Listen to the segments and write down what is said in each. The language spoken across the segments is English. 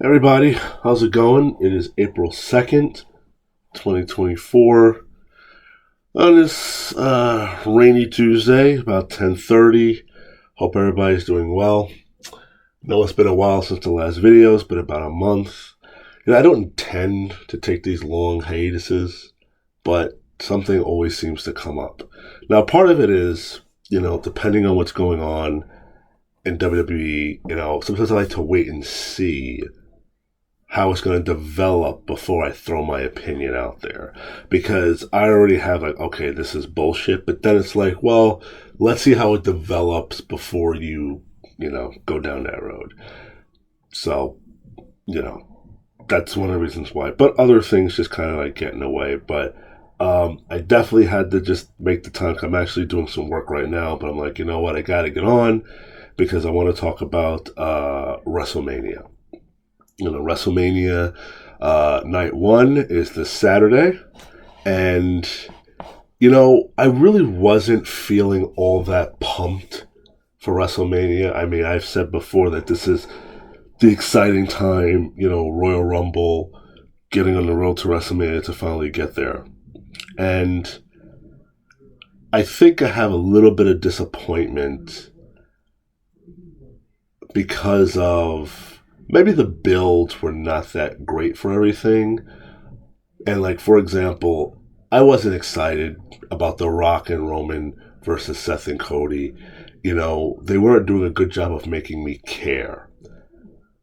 Everybody, how's it going? It is April 2nd, 2024. On this rainy Tuesday, about 10:30. Hope everybody's doing well. I know it's been a while since the last video. It's been about a month. I don't intend to take these long hiatuses, but something always seems to come up. Now, part of it is, depending on what's going on in WWE, sometimes I like to wait and see how it's going to develop before I throw my opinion out there. Because I already have okay, this is bullshit. But then it's like, well, let's see how it develops before you go down that road. So, that's one of the reasons why. But other things just kind of get in the way. But I definitely had to just make the time. I'm actually doing some work right now. But I'm like, you know what? I got to get on because I want to talk about WrestleMania. WrestleMania night one is this Saturday. And, I really wasn't feeling all that pumped for WrestleMania. I mean, I've said before that this is the exciting time, Royal Rumble, getting on the road to WrestleMania to finally get there. And I think I have a little bit of disappointment because of maybe the builds were not that great for everything. And for example, I wasn't excited about The Rock and Roman versus Seth and Cody. They weren't doing a good job of making me care.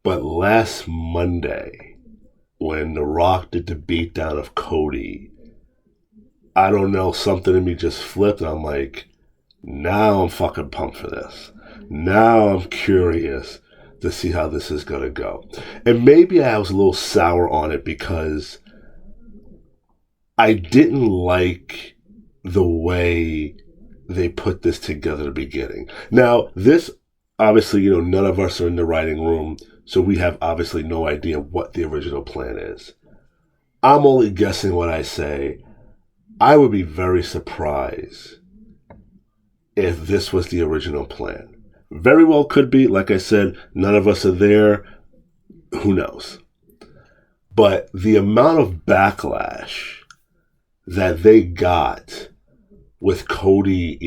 But last Monday, when The Rock did the beatdown of Cody, I don't know, something in me just flipped. And I'm like, now I'm fucking pumped for this. Now I'm curious to see how this is going to go. And maybe I was a little sour on it because I didn't like the way they put this together at the beginning. Now, this, obviously, none of us are in the writing room, so we have obviously no idea what the original plan is. I'm only guessing when I say I would be very surprised if this was the original plan. Very well could be. Like I said, none of us are there. Who knows? But the amount of backlash that they got with Cody,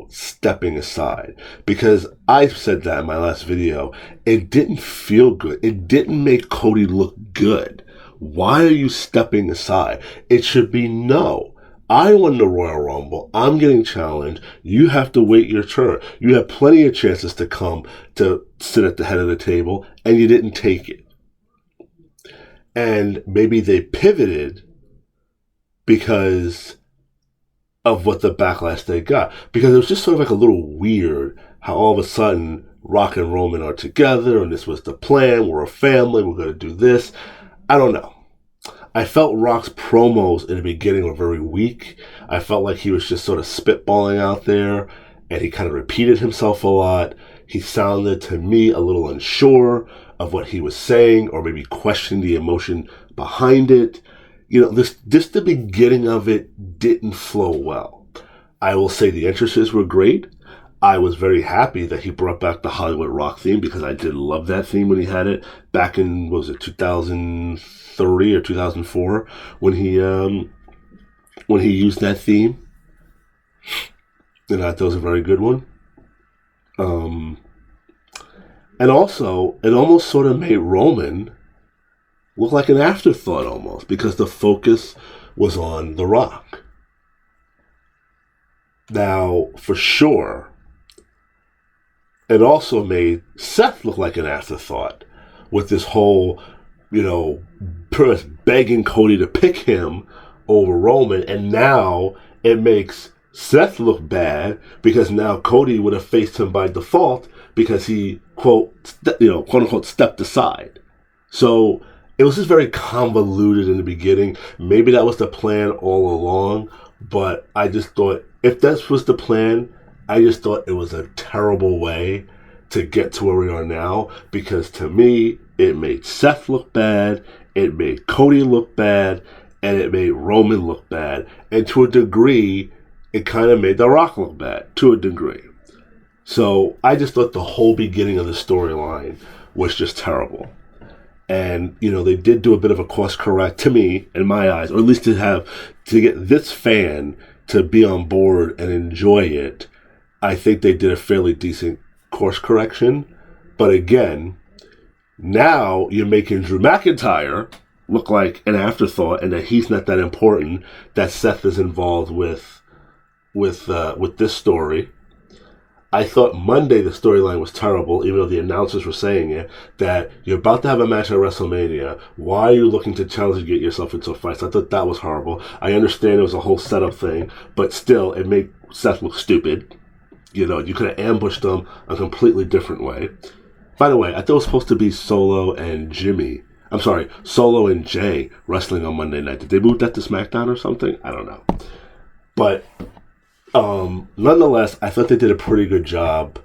stepping aside. Because I said that in my last video. It didn't feel good. It didn't make Cody look good. Why are you stepping aside? It should be no. I won the Royal Rumble. I'm getting challenged. You have to wait your turn. You have plenty of chances to come to sit at the head of the table, and you didn't take it. And maybe they pivoted because of what the backlash they got. Because it was just sort of a little weird how all of a sudden Rock and Roman are together, and this was the plan. We're a family. We're going to do this. I don't know. I felt Rock's promos in the beginning were very weak. I felt like he was just sort of spitballing out there, and he kind of repeated himself a lot. He sounded to me a little unsure of what he was saying, or maybe questioning the emotion behind it. This the beginning of it didn't flow well. I will say the entrances were great. I was very happy that he brought back the Hollywood Rock theme because I did love that theme when he had it back in, 2003 or 2004 when he used that theme. And I thought it was a very good one. And also, it almost sort of made Roman look like an afterthought almost because the focus was on The Rock. Now, for sure, it also made Seth look like an afterthought with this whole, begging Cody to pick him over Roman. And now it makes Seth look bad because now Cody would have faced him by default because he, quote unquote, stepped aside. So it was just very convoluted in the beginning. Maybe that was the plan all along, but I just thought if this was the plan, I just thought it was a terrible way to get to where we are now because to me, it made Seth look bad, it made Cody look bad, and it made Roman look bad. And to a degree, it kind of made The Rock look bad, to a degree. So I just thought the whole beginning of the storyline was just terrible. And, they did do a bit of a course correct to me, in my eyes, or at least to get this fan to be on board and enjoy it. I think they did a fairly decent course correction. But again, now you're making Drew McIntyre look like an afterthought and that he's not that important, that Seth is involved with this story. I thought Monday the storyline was terrible, even though the announcers were saying it, that you're about to have a match at WrestleMania. Why are you looking to challenge and get yourself into a fight? So I thought that was horrible. I understand it was a whole setup thing, but still, it made Seth look stupid. You could have ambushed them a completely different way. By the way, I thought it was supposed to be Solo and Jay wrestling on Monday night. Did they move that to SmackDown or something? I don't know. But nonetheless, I thought they did a pretty good job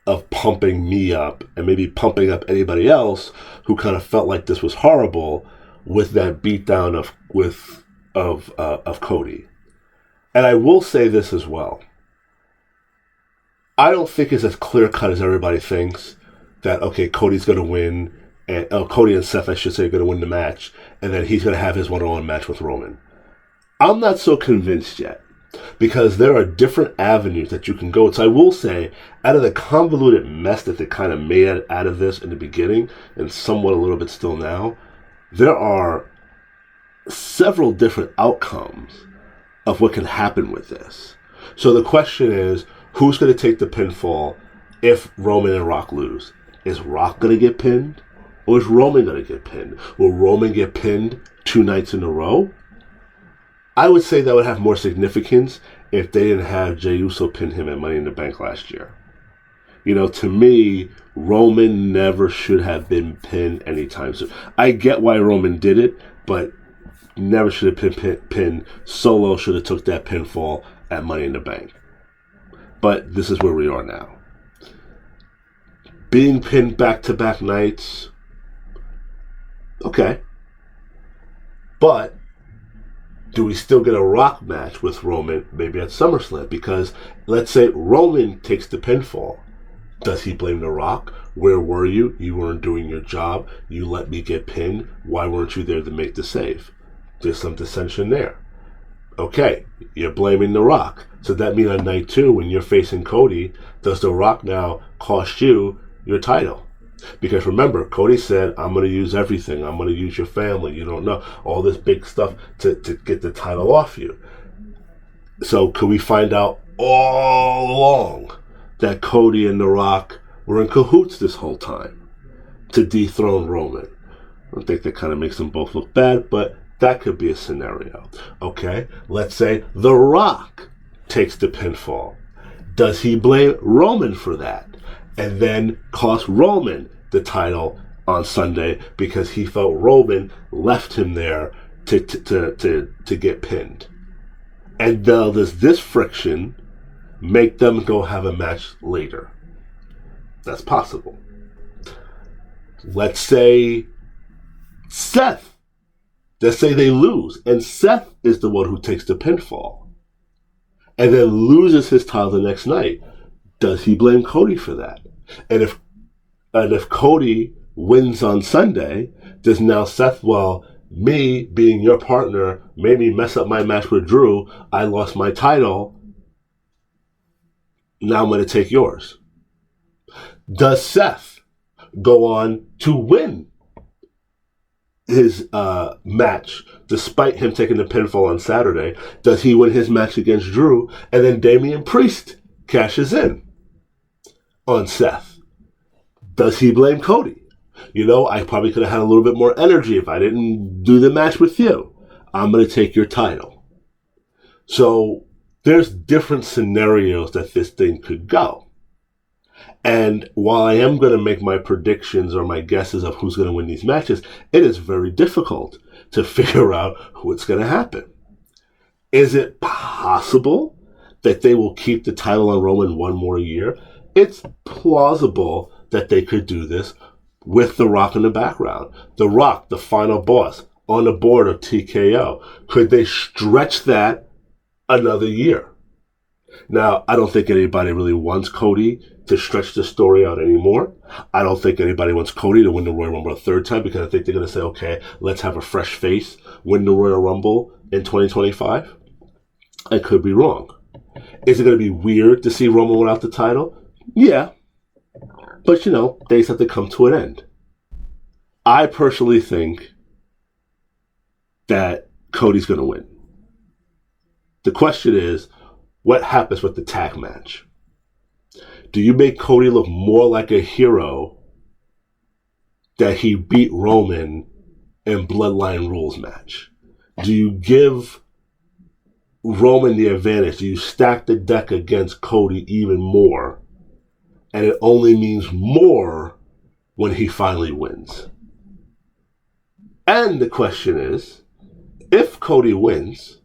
of pumping me up and maybe pumping up anybody else who kind of felt like this was horrible with that beatdown of Cody. And I will say this as well. I don't think it's as clear cut as everybody thinks that, okay, Cody's going to win, and Cody and Seth, I should say, are going to win the match, and then he's going to have his one-on-one match with Roman. I'm not so convinced yet, because there are different avenues that you can go. So I will say, out of the convoluted mess that they kind of made out of this in the beginning, and somewhat a little bit still now, there are several different outcomes of what can happen with this. So the question is, who's going to take the pinfall if Roman and Rock lose? Is Rock going to get pinned? Or is Roman going to get pinned? Will Roman get pinned 2 nights in a row? I would say that would have more significance if they didn't have Jey Uso pin him at Money in the Bank last year. To me, Roman never should have been pinned anytime soon. I get why Roman did it, but never should have been pinned. Solo should have took that pinfall at Money in the Bank. But this is where we are now. Being pinned back-to-back nights, okay. But do we still get a Rock match with Roman maybe at SummerSlam? Because let's say Roman takes the pinfall. Does he blame The Rock? Where were you? You weren't doing your job. You let me get pinned. Why weren't you there to make the save? There's some dissension there. Okay, you're blaming The Rock. So that means on night 2, when you're facing Cody, does The Rock now cost you your title? Because remember, Cody said, I'm going to use everything. I'm going to use your family. You don't know. All this big stuff to get the title off you. So could we find out all along that Cody and The Rock were in cahoots this whole time to dethrone Roman? I don't think that kind of makes them both look bad, but that could be a scenario. Okay, let's say The Rock takes the pinfall. Does he blame Roman for that? And then cost Roman the title on Sunday because he felt Roman left him there to get pinned. And does this friction make them go have a match later? That's possible. Let's say they lose, and Seth is the one who takes the pinfall, and then loses his title the next night. Does he blame Cody for that? And if Cody wins on Sunday, does now Seth, well, me being your partner made me mess up my match with Drew. I lost my title. Now I'm going to take yours. Does Seth go on to win his match despite him taking the pinfall on Saturday? Does he win his match against Drew? And then Damian Priest cashes in on Seth. Does he blame Cody? I probably could have had a little bit more energy if I didn't do the match with you. I'm going to take your title. So there's different scenarios that this thing could go. And while I am going to make my predictions or my guesses of who's going to win these matches, it is very difficult to figure out what's going to happen. Is it possible that they will keep the title on Roman one more year? It's plausible that they could do this with The Rock in the background. The Rock, the final boss, on the board of TKO. Could they stretch that another year? Now, I don't think anybody really wants Cody to stretch the story out anymore. I don't think anybody wants Cody to win the Royal Rumble a third time because I think they're going to say, okay, let's have a fresh face win the Royal Rumble in 2025. I could be wrong. Is it going to be weird to see Roman without the title? Yeah. But, days have to come to an end. I personally think that Cody's going to win. The question is, what happens with the tag match? Do you make Cody look more like a hero that he beat Roman in Bloodline Rules match? Do you give Roman the advantage? Do you stack the deck against Cody even more? And it only means more when he finally wins. And the question is, if Cody wins,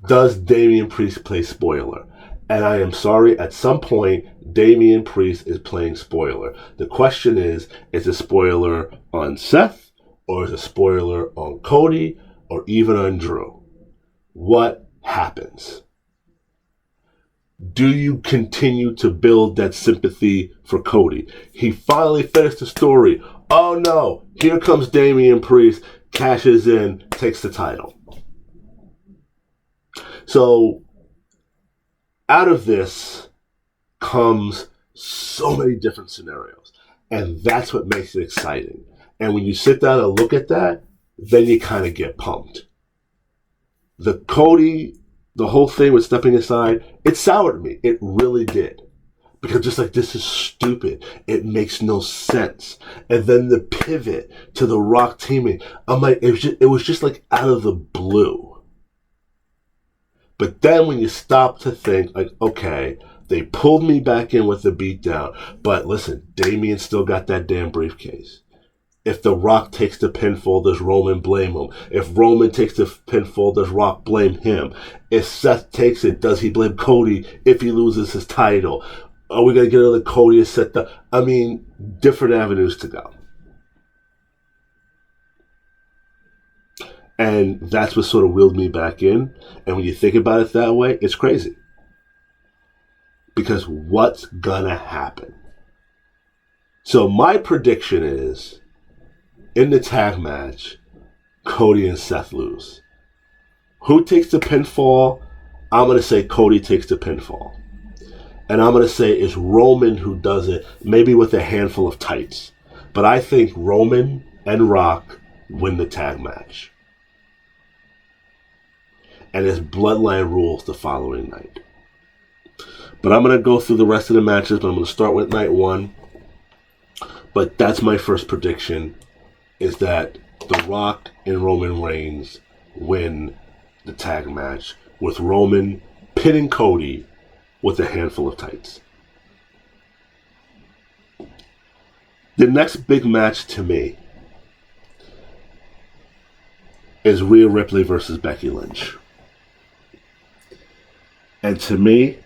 does Damian Priest play spoiler? And I am sorry, at some point, Damian Priest is playing spoiler. The question is it spoiler on Seth, or is it spoiler on Cody, or even on Drew? What happens? Do you continue to build that sympathy for Cody? He finally finished the story. Oh no, here comes Damian Priest, cashes in, takes the title. So, out of this comes so many different scenarios. And that's what makes it exciting. And when you sit down and look at that, then you kind of get pumped. The Cody, the whole thing with stepping aside, it soured me. It really did. Because just like, this is stupid. It makes no sense. And then the pivot to The Rock teaming, I'm like, it was just like out of the blue. But then when you stop to think, like, okay, they pulled me back in with the beatdown, but listen, Damian still got that damn briefcase. If The Rock takes the pinfall, does Roman blame him? If Roman takes the pinfall, does Rock blame him? If Seth takes it, does he blame Cody if he loses his title? Are we going to get another Cody to set the... I mean, different avenues to go. And that's what sort of wheeled me back in. And when you think about it that way, it's crazy. Because what's gonna happen? So my prediction is, in the tag match, Cody and Seth lose. Who takes the pinfall? I'm gonna say Cody takes the pinfall. And I'm gonna say it's Roman who does it, maybe with a handful of tights. But I think Roman and Rock win the tag match. And it's Bloodline Rules the following night. But I'm going to go through the rest of the matches, but I'm going to start with night one. But that's my first prediction, is that The Rock and Roman Reigns win the tag match, with Roman pinning Cody with a handful of tights. The next big match to me is Rhea Ripley versus Becky Lynch. And to me,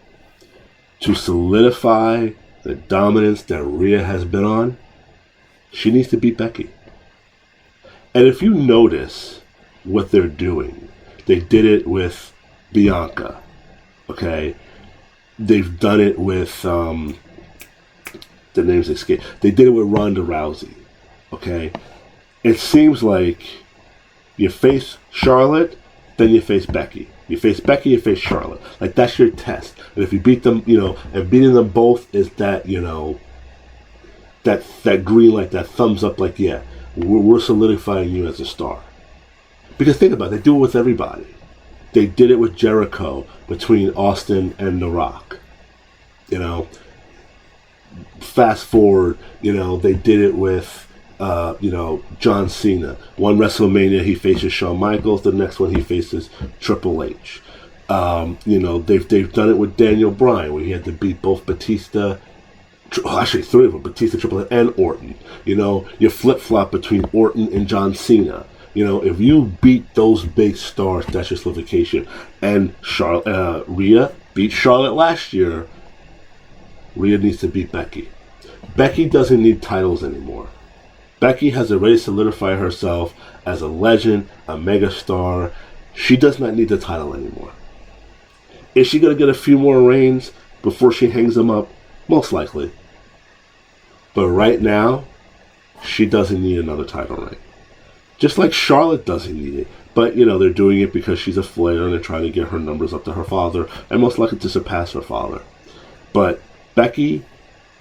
to solidify the dominance that Rhea has been on, she needs to beat Becky. And if you notice what they're doing, they did it with Bianca, okay? They've done it with, the names escape. They did it with Ronda Rousey, okay? It seems like you face Charlotte, then you face Becky. You face Becky, you face Charlotte. Like, that's your test. And if you beat them, and beating them both is that, that green light, that thumbs up, like, yeah, we're solidifying you as a star. Because think about it, they do it with everybody. They did it with Jericho between Austin and The Rock. Fast forward, they did it with John Cena. One WrestleMania he faces Shawn Michaels, the next one he faces Triple H. They've done it with Daniel Bryan, where he had to beat both Batista, actually three of them, Batista, Triple H, and Orton. You flip-flop between Orton and John Cena. If you beat those big stars, that's your solidification. And Rhea beat Charlotte last year. Rhea needs to beat Becky. Becky doesn't need titles anymore. Becky has already solidified herself as a legend, a megastar. She does not need the title anymore. Is she going to get a few more reigns before she hangs them up? Most likely. But right now, she doesn't need another title reign. Just like Charlotte doesn't need it. But, they're doing it because she's a Flair and they're trying to get her numbers up to her father and most likely to surpass her father. But Becky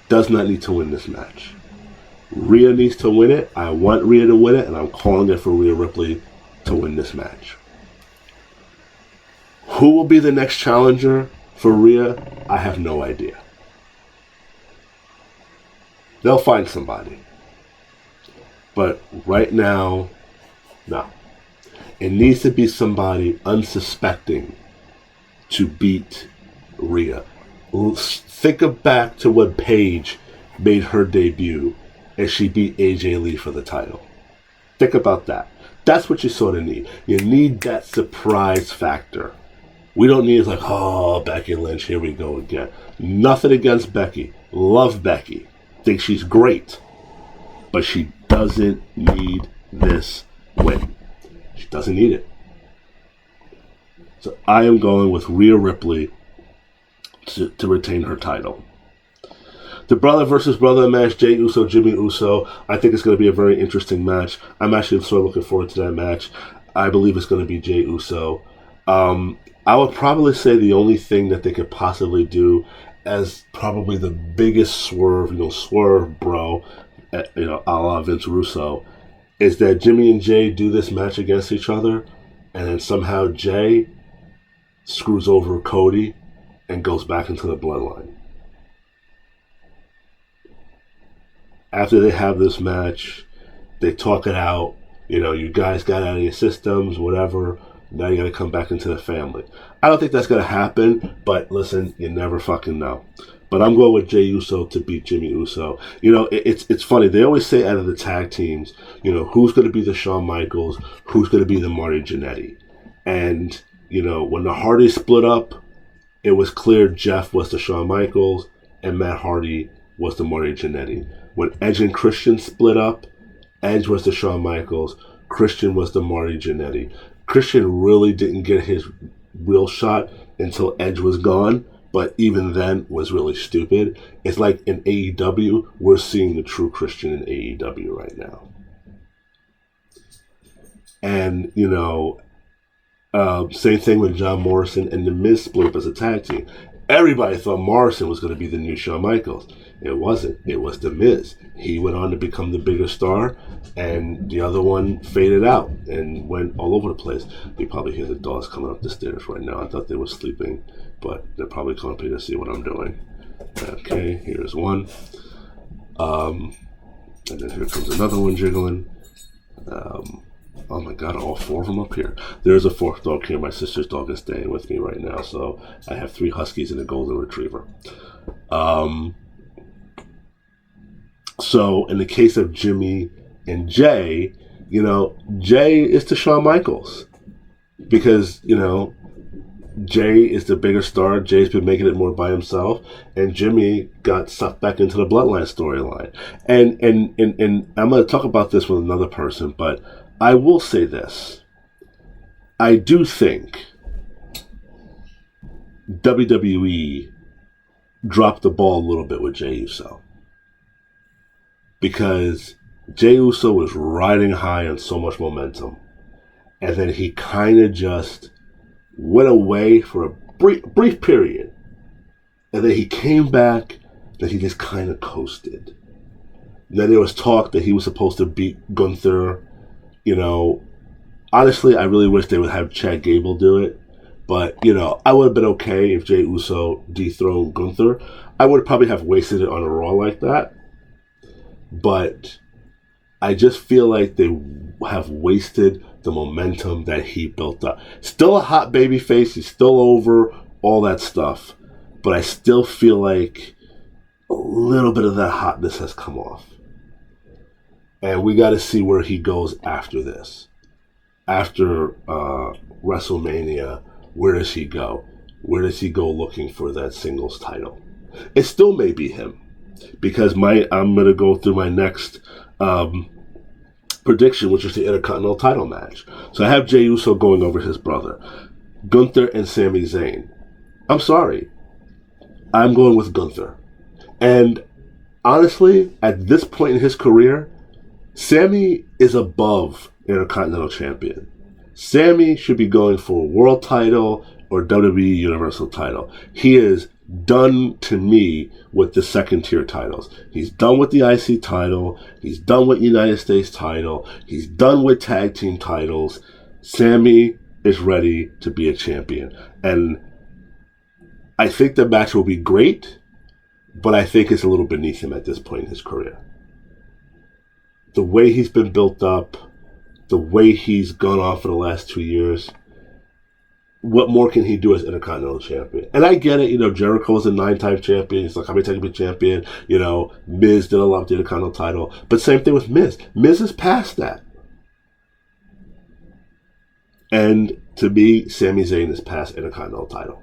does not need to win this match. Rhea needs to win it. I want Rhea to win it, and I'm calling it for Rhea Ripley to win this match. Who will be the next challenger for Rhea? I have no idea. They'll find somebody. But right now, no. It needs to be somebody unsuspecting to beat Rhea. Think back to when Paige made her debut and she beat AJ Lee for the title. Think about that. That's what you sort of need. You need that surprise factor. We don't need like, oh, Becky Lynch, here we go again. Nothing against Becky. Love Becky. Think she's great. But she doesn't need this win. She doesn't need it. So I am going with Rhea Ripley to retain her title. The brother versus brother match, Jey Uso, Jimmy Uso. I think it's going to be a very interesting match. I'm actually sort of looking forward to that match. I believe it's going to be Jey Uso. I would probably say the only thing that they could possibly do as probably the biggest swerve, swerve bro, a la Vince Russo, is that Jimmy and Jey do this match against each other, and then somehow Jey screws over Cody and goes back into the bloodline. After they have this match, they talk it out. You guys got out of your systems, whatever. Now you got to come back into the family. I don't think that's going to happen, but listen, you never fucking know. But I'm going with Jey Uso to beat Jimmy Uso. It's funny. They always say out of the tag teams, who's going to be the Shawn Michaels, who's going to be the Marty Jannetty. And, when the Hardys split up, it was clear Jeff was the Shawn Michaels and Matt Hardy was the Marty Jannetty. When Edge and Christian split up, Edge was the Shawn Michaels, Christian was the Marty Jannetty. Christian really didn't get his real shot until Edge was gone, but even then was really stupid. It's like in AEW, we're seeing the true Christian in AEW right now. And, same thing with John Morrison and The Miz split up as a tag team. Everybody thought Morrison was going to be the new Shawn Michaels. It wasn't. It was The Miz. He went on to become the bigger star, and the other one faded out and went all over the place. You probably hear the dogs coming up the stairs right now. I thought they were sleeping, but they're probably coming up here to see what I'm doing. Okay, here's one. And then here comes another one jiggling. Oh my God, all four of them up here. There's a fourth dog here. My sister's dog is staying with me right now, so I have 3 huskies and a golden retriever. So in the case of Jimmy and Jey, Jey is to Shawn Michaels because, Jey is the bigger star. Jay's been making it more by himself, and Jimmy got sucked back into the Bloodline storyline. And I'm going to talk about this with another person, but I will say this. I do think WWE dropped the ball a little bit with Jey Uso. Because Jey Uso was riding high on so much momentum. And then he kind of just went away for a brief period. And then he came back, then he just kind of coasted. And then there was talk that he was supposed to beat Gunther. Honestly, I really wish they would have Chad Gable do it. But, I would have been okay if Jey Uso dethroned Gunther. I would probably have wasted it on a Raw like that. But I just feel like they have wasted the momentum that he built up. Still a hot baby face. He's still over, all that stuff. But I still feel like a little bit of that hotness has come off. And we got to see where he goes after this. After WrestleMania, where does he go? Where does he go looking for that singles title? It still may be him. Because I'm going to go through my next prediction, which is the Intercontinental title match. So I have Jey Uso going over his brother. Gunther and Sami Zayn. I'm sorry. I'm going with Gunther. And honestly, at this point in his career, Sammy is above Intercontinental Champion. Sammy should be going for a world title or WWE Universal title. He is done to me with the second tier titles. He's done with the IC title. He's done with United States title. He's done with tag team titles. Sammy is ready to be a champion. And I think the match will be great, but I think it's a little beneath him at this point in his career. The way he's been built up, the way he's gone on for the last 2 years, what more can he do as Intercontinental Champion? And I get it, Jericho was a 9-time champion. He's like, how many times have you been champion? Miz did a lot with the Intercontinental title. But same thing with Miz. Miz is past that. And to me, Sami Zayn is past Intercontinental title.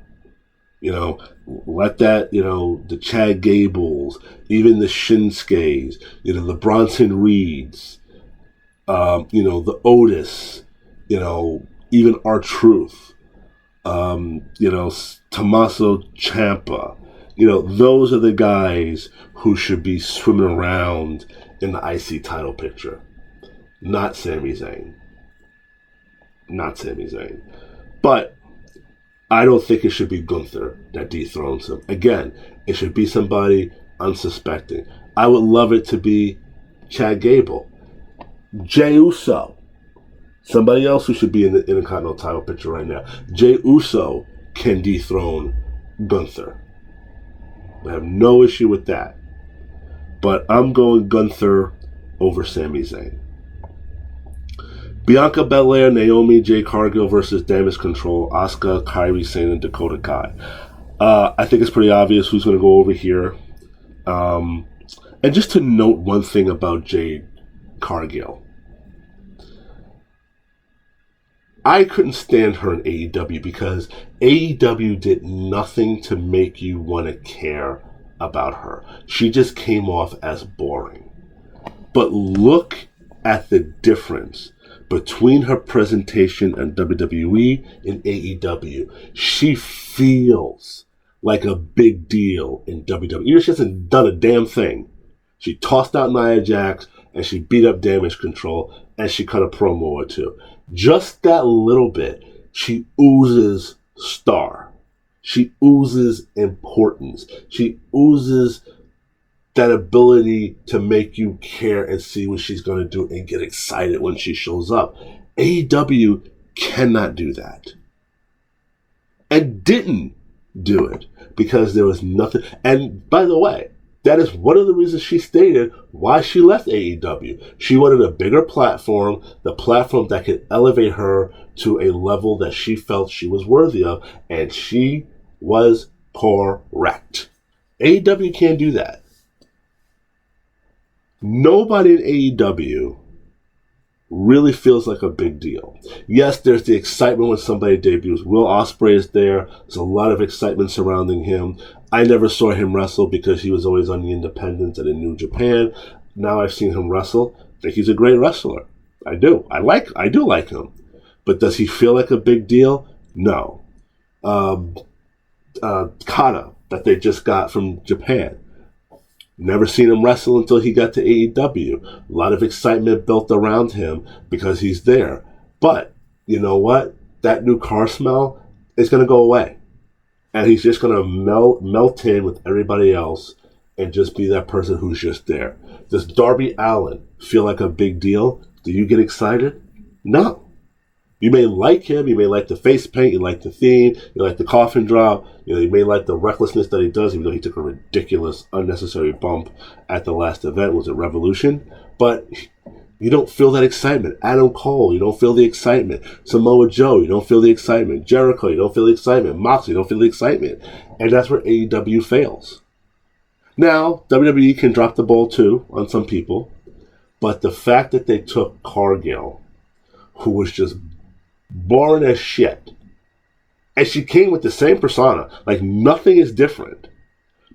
Let that, the Chad Gables, even the Shinsuke's, the Bronson Reeds, the Otis, even R-Truth, Tommaso Ciampa, those are the guys who should be swimming around in the IC title picture. Not Sami Zayn. Not Sami Zayn. But I don't think it should be Gunther that dethrones him. Again, it should be somebody unsuspecting. I would love it to be Chad Gable. Jey Uso. Somebody else who should be in the Intercontinental title picture right now. Jey Uso can dethrone Gunther. I have no issue with that. But I'm going Gunther over Sami Zayn. Bianca Belair, Naomi, Jade Cargill versus Damage Control, Asuka, Kairi Sane, and Dakota Kai. I think it's pretty obvious who's going to go over here. And just to note one thing about Jade Cargill. I couldn't stand her in AEW because AEW did nothing to make you want to care about her. She just came off as boring. But look at the difference between her presentation in WWE and AEW. She feels like a big deal in WWE. She hasn't done a damn thing. She tossed out Nia Jax and she beat up Damage Control and she cut a promo or two. Just that little bit, she oozes star. She oozes importance. She oozes that ability to make you care and see what she's going to do and get excited when she shows up. AEW cannot do that. And didn't do it because there was nothing. And by the way, that is one of the reasons she stated why she left AEW. She wanted a bigger platform, the platform that could elevate her to a level that she felt she was worthy of, and she was correct. AEW can't do that. Nobody in AEW really feels like a big deal. Yes, there's the excitement when somebody debuts. Will Ospreay is there. There's a lot of excitement surrounding him. I never saw him wrestle because he was always on the independents and in New Japan. Now I've seen him wrestle. I think he's a great wrestler. I do. I do like him. But does he feel like a big deal? No. Kata, that they just got from Japan. Never seen him wrestle until he got to AEW. A lot of excitement built around him because he's there. But, you know what? That new car smell is going to go away. And he's just going to melt in with everybody else and just be that person who's just there. Does Darby Allin feel like a big deal? Do you get excited? No. You may like him, you may like the face paint, you like the theme, you like the coffin drop, you may like the recklessness that he does, even though he took a ridiculous, unnecessary bump at the last event. Was it Revolution? But you don't feel that excitement. Adam Cole, you don't feel the excitement. Samoa Joe, you don't feel the excitement. Jericho, you don't feel the excitement. Moxley, you don't feel the excitement. And that's where AEW fails. Now, WWE can drop the ball too on some people, but the fact that they took Cargill, who was just boring as shit, and she came with the same persona, like nothing is different,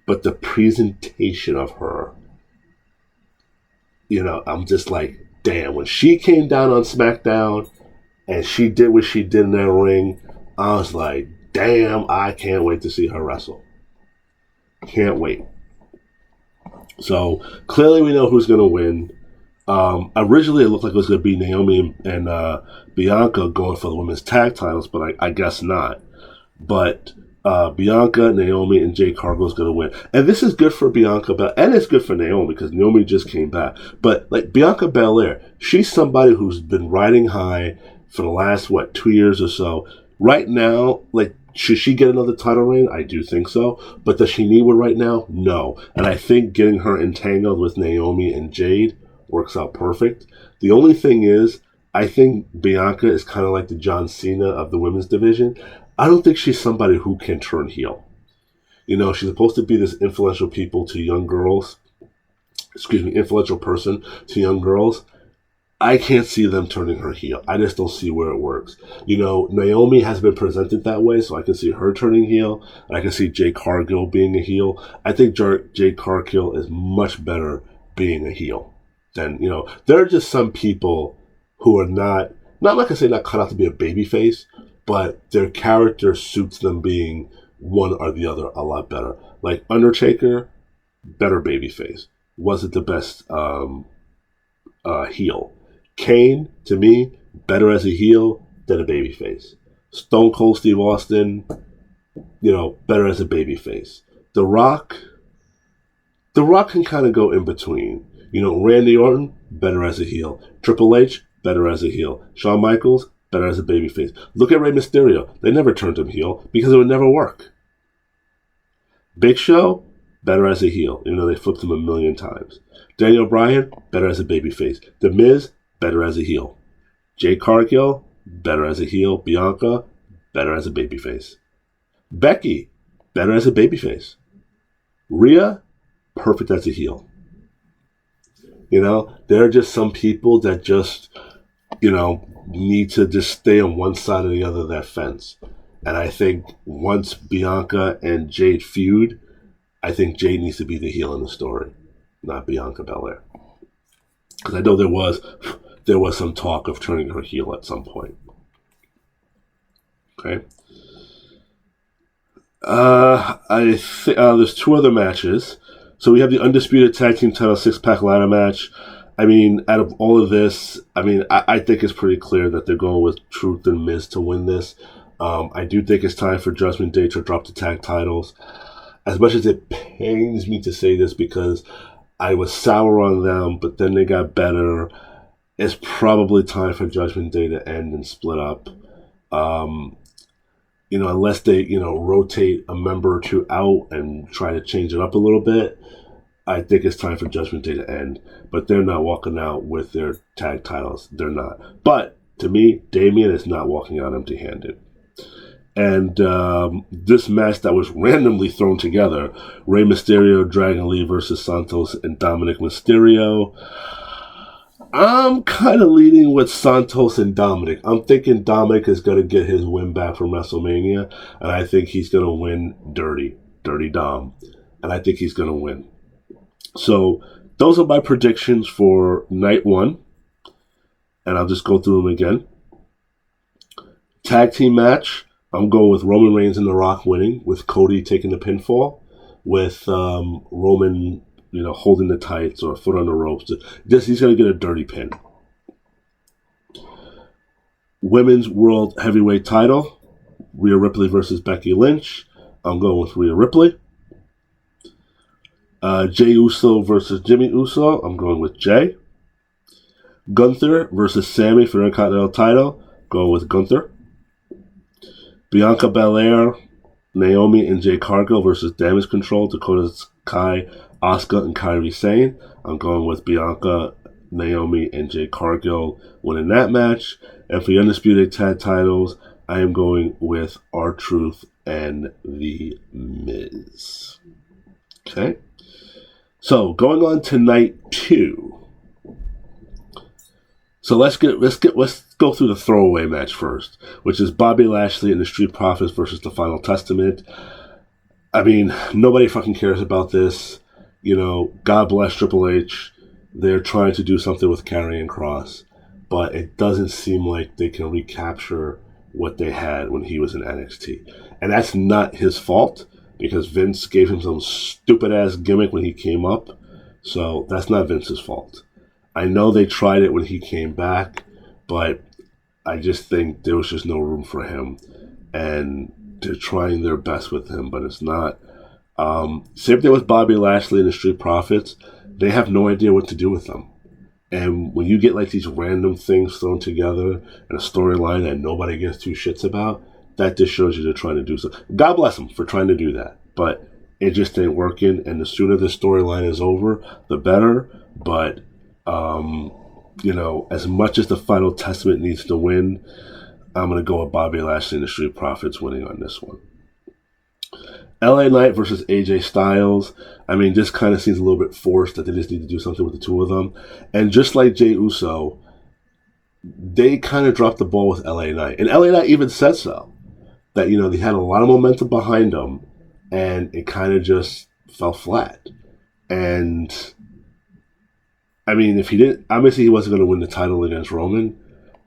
but the presentation of her, I'm just like, damn, when she came down on SmackDown and she did what she did in that ring, I was like, damn, I can't wait to see her wrestle. Can't wait. So clearly we know who's going to win. Originally, it looked like it was going to be Naomi and Bianca going for the women's tag titles, but I guess not. But Bianca, Naomi, and Jade Cargill is going to win. And this is good for Bianca, and it's good for Naomi because Naomi just came back. But like Bianca Belair, she's somebody who's been riding high for the last, 2 years or so. Right now, like, should she get another title reign? I do think so. But does she need one right now? No. And I think getting her entangled with Naomi and Jade works out perfect. The only thing is, I think Bianca is kind of like the John Cena of the women's division. I don't think she's somebody who can turn heel. You know, she's supposed to be this influential influential person to young girls. I can't see them turning her heel. I just don't see where it works. You know, Naomi has been presented that way, so I can see her turning heel. I can see Jade Cargill being a heel. I think Jade Cargill is much better being a heel than, there are just some people who are not like I say, not cut out to be a babyface, but their character suits them being one or the other a lot better. Like Undertaker, better babyface. Wasn't the best heel. Kane, to me, better as a heel than a babyface. Stone Cold Steve Austin, better as a babyface. The Rock can kind of go in between. Randy Orton, better as a heel. Triple H, better as a heel. Shawn Michaels, better as a babyface. Look at Rey Mysterio. They never turned him heel because it would never work. Big Show, better as a heel. They flipped him a million times. Daniel Bryan, better as a babyface. The Miz, better as a heel. Jade Cargill, better as a heel. Bianca, better as a babyface. Becky, better as a babyface. Rhea, perfect as a heel. There are just some people that just, need to just stay on one side or the other of that fence. And I think once Bianca and Jade feud, I think Jade needs to be the heel in the story, not Bianca Belair. Because I know there was some talk of turning her heel at some point. Okay. There's 2 other matches. So we have the Undisputed Tag Team Title 6-pack ladder match. I mean, out of all of this, I think it's pretty clear that they're going with Truth and Miz to win this. I do think it's time for Judgment Day to drop the tag titles. As much as it pains me to say this because I was sour on them, but then they got better, it's probably time for Judgment Day to end and split up. Unless they, rotate a member or 2 out and try to change it up a little bit, I think it's time for Judgment Day to end. But they're not walking out with their tag titles. They're not. But, to me, Damian is not walking out empty-handed. And this match that was randomly thrown together, Rey Mysterio, Dragon Lee versus Santos and Dominic Mysterio. I'm kind of leaning with Santos and Dominic. I'm thinking Dominic is going to get his win back from WrestleMania, and I think he's going to win Dirty Dom. And I think he's going to win. So those are my predictions for night 1. And I'll just go through them again. Tag team match, I'm going with Roman Reigns and The Rock winning, with Cody taking the pinfall, with Roman holding the tights or foot on the ropes. He's going to get a dirty pin. Women's World Heavyweight title, Rhea Ripley versus Becky Lynch. I'm going with Rhea Ripley. Jey Uso versus Jimmy Uso. I'm going with Jey. Gunther versus Sammy for the Intercontinental title. Going with Gunther. Bianca Belair, Naomi and Jade Cargill versus Damage Control, Dakota Kai, Asuka, and Kairi Sane. I'm going with Bianca, Naomi, and Jade Cargill winning that match. And for the Undisputed Tag titles, I am going with R-Truth and The Miz. Okay. So going on to night 2. So let's go through the throwaway match first, which is Bobby Lashley and the Street Profits versus the Final Testament. I mean, nobody fucking cares about this. God bless Triple H. They're trying to do something with Karrion Kross, but it doesn't seem like they can recapture what they had when he was in NXT. And that's not his fault, because Vince gave him some stupid-ass gimmick when he came up, So that's not Vince's fault. I know they tried it when he came back, but I just think there was just no room for him. And they're trying their best with him, but it's not. Same thing with Bobby Lashley and the Street Profits. They have no idea what to do with them. And when you get like these random things thrown together in a storyline that nobody gives two shits about, that just shows you they're trying to do something. God bless them for trying to do that. But it just ain't working. And the sooner the storyline is over, the better. But, as much as the Final Testament needs to win, I'm going to go with Bobby Lashley and the Street Profits winning on this one. LA Knight versus AJ Styles. I mean, this kind of seems a little bit forced that they just need to do something with the two of them. And just like Jey Uso, they kind of dropped the ball with LA Knight. And LA Knight even said so. That, they had a lot of momentum behind them, and it kind of just fell flat. And, I mean, if he didn't, obviously he wasn't going to win the title against Roman,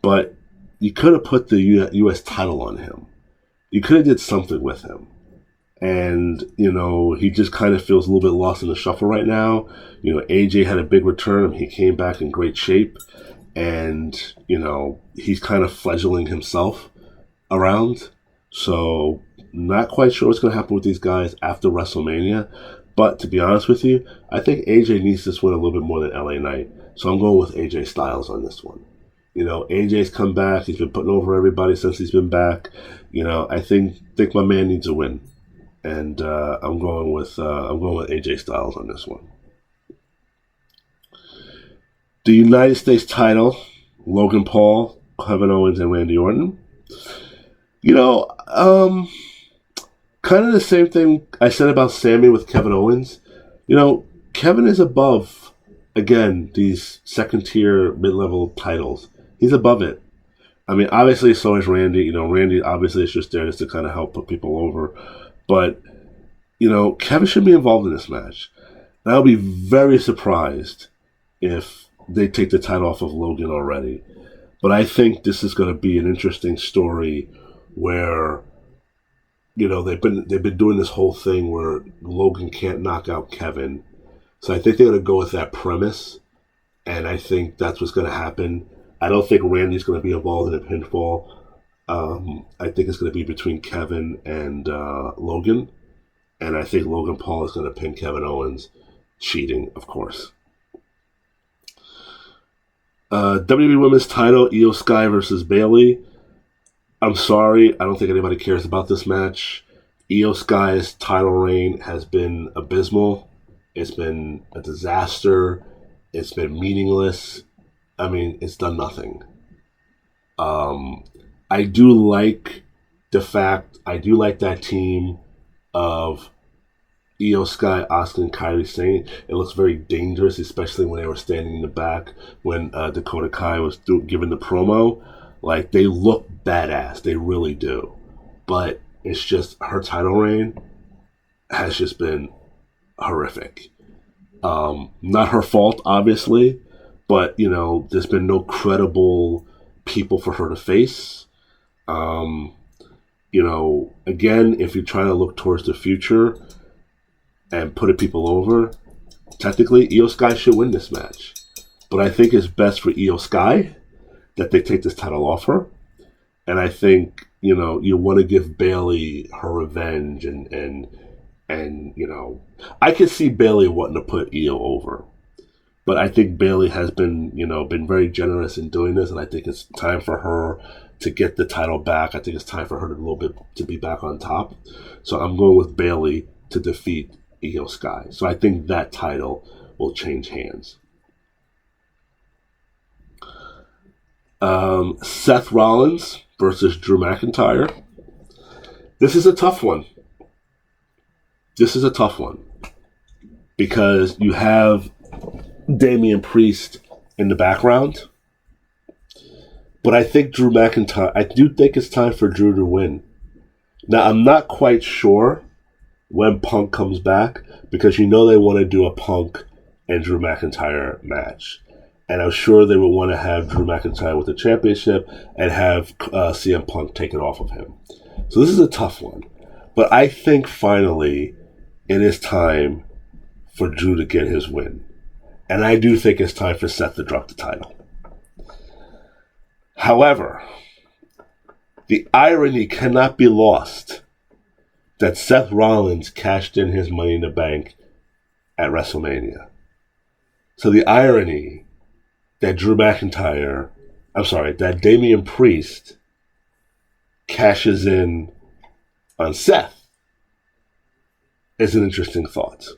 but you could have put the U.S. title on him. You could have did something with him. And, he just kind of feels a little bit lost in the shuffle right now. AJ had a big return. He came back in great shape. And, he's kind of fledgling himself around. So, not quite sure what's going to happen with these guys after WrestleMania. But, to be honest with you, I think AJ needs this win a little bit more than LA Knight. So, I'm going with AJ Styles on this one. AJ's come back. He's been putting over everybody since he's been back. I think my man needs a win. And I'm going with AJ Styles on this one. The United States title, Logan Paul, Kevin Owens, and Randy Orton. Kind of the same thing I said about Sammy with Kevin Owens. Kevin is above, again, these second-tier, mid-level titles. He's above it. I mean, obviously, so is Randy. Randy obviously is just there just to kind of help put people over. But, Kevin should be involved in this match. And I'll be very surprised if they take the title off of Logan already. But I think this is going to be an interesting story where, they've been doing this whole thing where Logan can't knock out Kevin. So I think they're going to go with that premise. And I think that's what's going to happen. I don't think Randy's going to be involved in a pinfall. I think it's going to be between Kevin and Logan. And I think Logan Paul is going to pin Kevin Owens, cheating, of course. WWE Women's title, Io Sky versus Bayley. I'm sorry, I don't think anybody cares about this match. Io Sky's title reign has been abysmal. It's been a disaster. It's been meaningless. I mean, it's done nothing. I do like that team of Io Sky, Asuka, and Kairi Sane. It looks very dangerous, especially when they were standing in the back when Dakota Kai was giving the promo. Like, they look badass. They really do. But it's just her title reign has just been horrific. Not her fault, obviously, but, there's been no credible people for her to face. Again, if you're trying to look towards the future and putting people over, technically, Io Sky should win this match. But I think it's best for Io Sky that they take this title off her. And I think, you want to give Bayley her revenge and I can see Bayley wanting to put Io over. But I think Bayley has been very generous in doing this, and I think it's time for her to get the title back. I think it's time for her to be back on top. So I'm going with Bayley to defeat Io Sky. So I think that title will change hands. Seth Rollins versus Drew McIntyre. This is a tough one. Because you have Damian Priest in the background. But I think I do think it's time for Drew to win. Now, I'm not quite sure when Punk comes back, because they want to do a Punk and Drew McIntyre match. And I'm sure they would want to have Drew McIntyre with the championship and have CM Punk take it off of him. So this is a tough one. But I think finally it is time for Drew to get his win. And I do think it's time for Seth to drop the title. However, the irony cannot be lost that Seth Rollins cashed in his Money in the Bank at WrestleMania. So the irony that that Damian Priest cashes in on Seth is an interesting thought.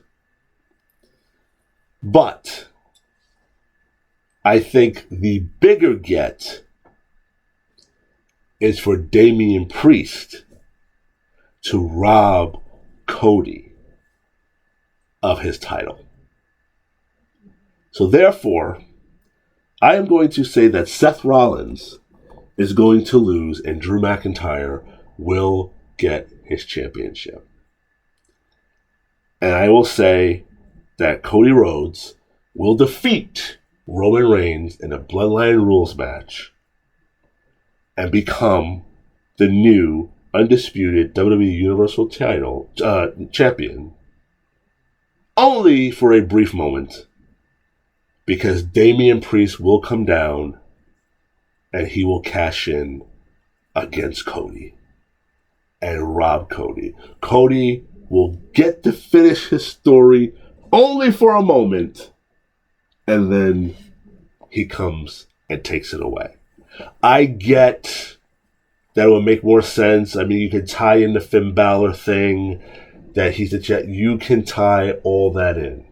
But I think the bigger get is for Damian Priest to rob Cody of his title. So therefore, I am going to say that Seth Rollins is going to lose and Drew McIntyre will get his championship. And I will say that Cody Rhodes will defeat Roman Reigns in a Bloodline Rules match and become the new undisputed WWE Universal title champion, only for a brief moment, because Damian Priest will come down and he will cash in against Cody and rob Cody. Cody will get to finish his story only for a moment, and then he comes and takes it away. I get that it would make more sense. I mean, you could tie in the Finn Balor thing, that he's a jet. You can tie all that in.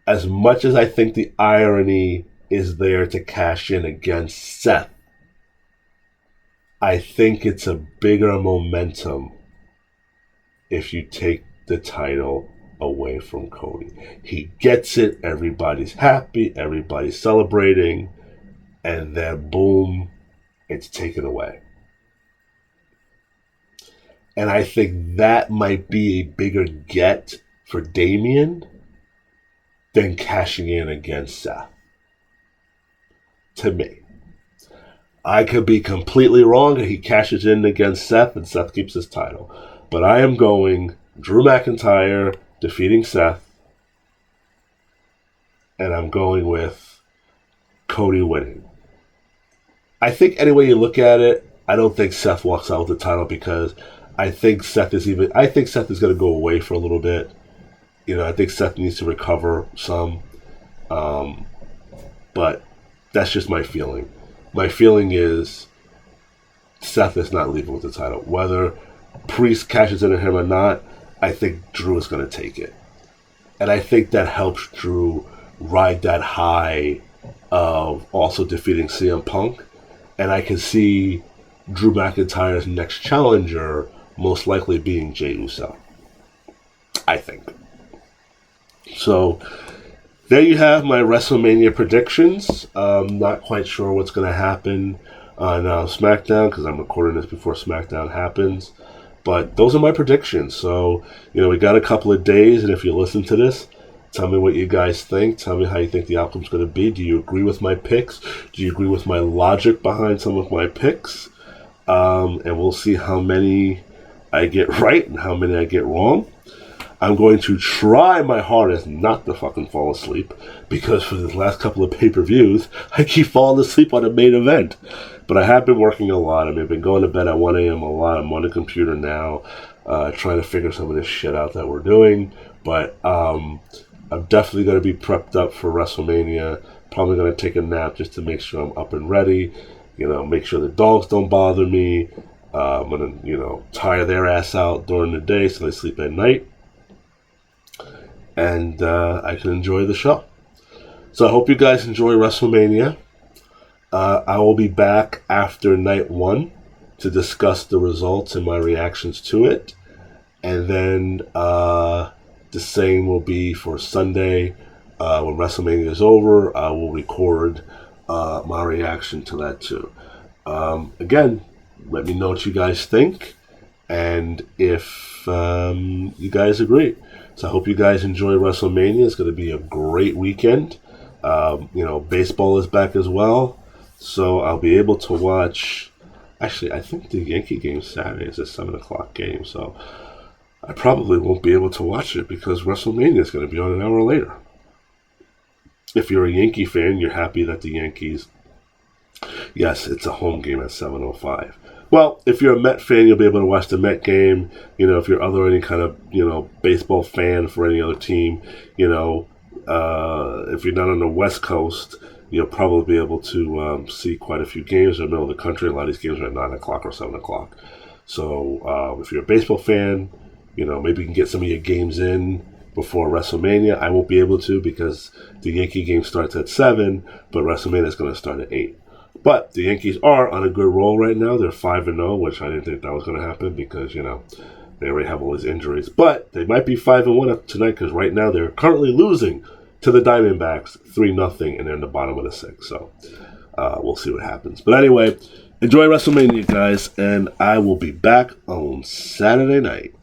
As much as I think the irony is there to cash in against Seth, I think it's a bigger momentum if you take the title away from Cody. He gets it, everybody's happy, everybody's celebrating, and then boom, it's taken away. And I think that might be a bigger get for Damian than cashing in against Seth. To me. I could be completely wrong and he cashes in against Seth and Seth keeps his title. But I am going Drew McIntyre defeating Seth, and I'm going with Cody winning. I think any way you look at it, I don't think Seth walks out with the title, because I think Seth is going to go away for a little bit. You know, I think Seth needs to recover some. But that's just my feeling. My feeling is Seth is not leaving with the title. Whether Priest cashes in on him or not, I think Drew is going to take it. And I think that helps Drew ride that high of also defeating CM Punk. And I can see Drew McIntyre's next challenger most likely being Jey Uso. I think. So there you have my WrestleMania predictions. I'm not quite sure what's going to happen on SmackDown, because I'm recording this before SmackDown happens. But those are my predictions. So, we got a couple of days, and if you listen to this, tell me what you guys think. Tell me how you think the outcome's going to be. Do you agree with my picks? Do you agree with my logic behind some of my picks? And we'll see how many I get right and how many I get wrong. I'm going to try my hardest not to fucking fall asleep, because for the last couple of pay-per-views, I keep falling asleep on the main event. But I have been working a lot. I mean, I've been going to bed at 1 a.m. a lot. I'm on the computer now, trying to figure some of this shit out that we're doing. But I'm definitely going to be prepped up for WrestleMania. Probably going to take a nap just to make sure I'm up and ready. Make sure the dogs don't bother me. I'm going to, tire their ass out during the day so they sleep at night. And I can enjoy the show. So I hope you guys enjoy WrestleMania. I will be back after night 1 to discuss the results and my reactions to it. And then the same will be for Sunday. When WrestleMania is over, I will record my reaction to that too. Again, let me know what you guys think and if you guys agree. So I hope you guys enjoy WrestleMania. It's going to be a great weekend. Baseball is back as well. So I'll be able to watch... Actually, I think the Yankee game Saturday is a 7 o'clock game. So I probably won't be able to watch it because WrestleMania is going to be on an hour later. if you're a Yankee fan, you're happy that the Yankees, yes, it's a home game at 7:05. Well, if you're a Met fan, you'll be able to watch the Met game. If you're any kind of, baseball fan for any other team, if you're not on the West Coast, you'll probably be able to see quite a few games in the middle of the country. A lot of these games are at 9 o'clock or 7 o'clock. So if you're a baseball fan, maybe you can get some of your games in before WrestleMania. I won't be able to because the Yankee game starts at 7, but WrestleMania is going to start at 8. But the Yankees are on a good roll right now. They're 5-0, which I didn't think that was going to happen because, they already have all these injuries. But they might be 5-1 tonight because right now they're currently losing to the Diamondbacks 3-0, and they're in the bottom of the 6th. So we'll see what happens. But anyway, enjoy WrestleMania, guys, and I will be back on Saturday night.